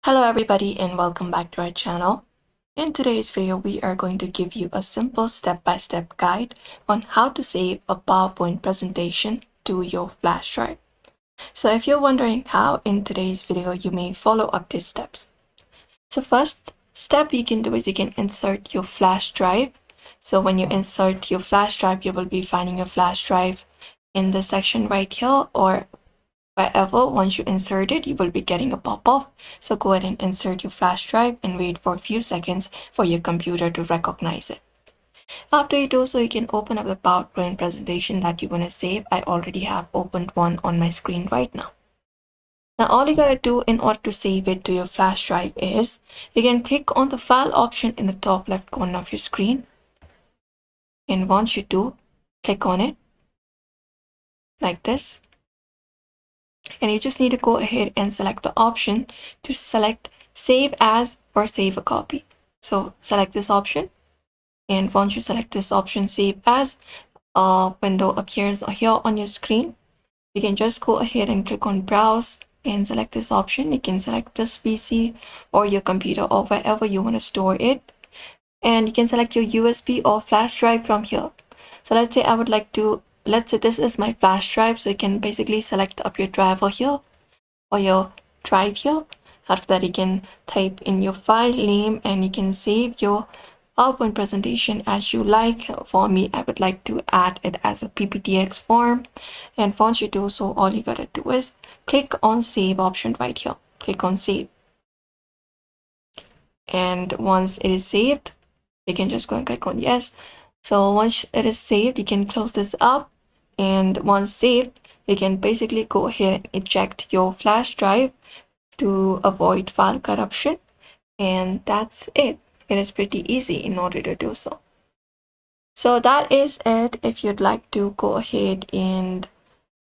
Hello everybody and welcome back to our channel. In today's video, we are going to give you a simple step-by-step guide on how to save a PowerPoint presentation to your flash drive. So if you're wondering how, in today's video, you may follow up these steps. So first step you can do is you can insert your flash drive. So when you insert your flash drive, you will be finding your flash drive in the section right here or wherever. Once you insert it, you will be getting a pop-up. So go ahead and insert your flash drive and wait for a few seconds for your computer to recognize it. After you do so, you can open up the PowerPoint presentation that you want to save. I already have opened one on my screen right now. Now all you gotta do in order to save it to your flash drive is you can click on the file option in the top left corner of your screen. And once you do, click on it like this. And you just need to go ahead and select the option to select save as or save a copy. So select this option, and once you select this option, save as, a window appears here on your screen. You can just go ahead and click on browse and select this option. You can select this PC or your computer or wherever you want to store it, and you can select your USB or flash drive from here. So let's say this is my flash drive, so you can basically select up your driver here or your drive here. After that, you can type in your file name and you can save your PowerPoint presentation as you like. For me, I would like to add it as a PPTX form, and once you do so, all you gotta do is click on save option right here. Click on save, and once it is saved, you can just go and click on yes. So once it is saved, you can close this up, and once saved, you can basically go ahead and eject your flash drive to avoid file corruption, and that's it. It is pretty easy in order to do so. So that is it. If you'd like to go ahead and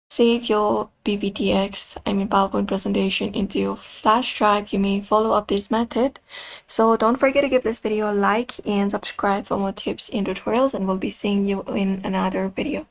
save your PowerPoint presentation into your flash drive, you may follow up this method. So don't forget to give this video a like and subscribe for more tips and tutorials, and we'll be seeing you in another video.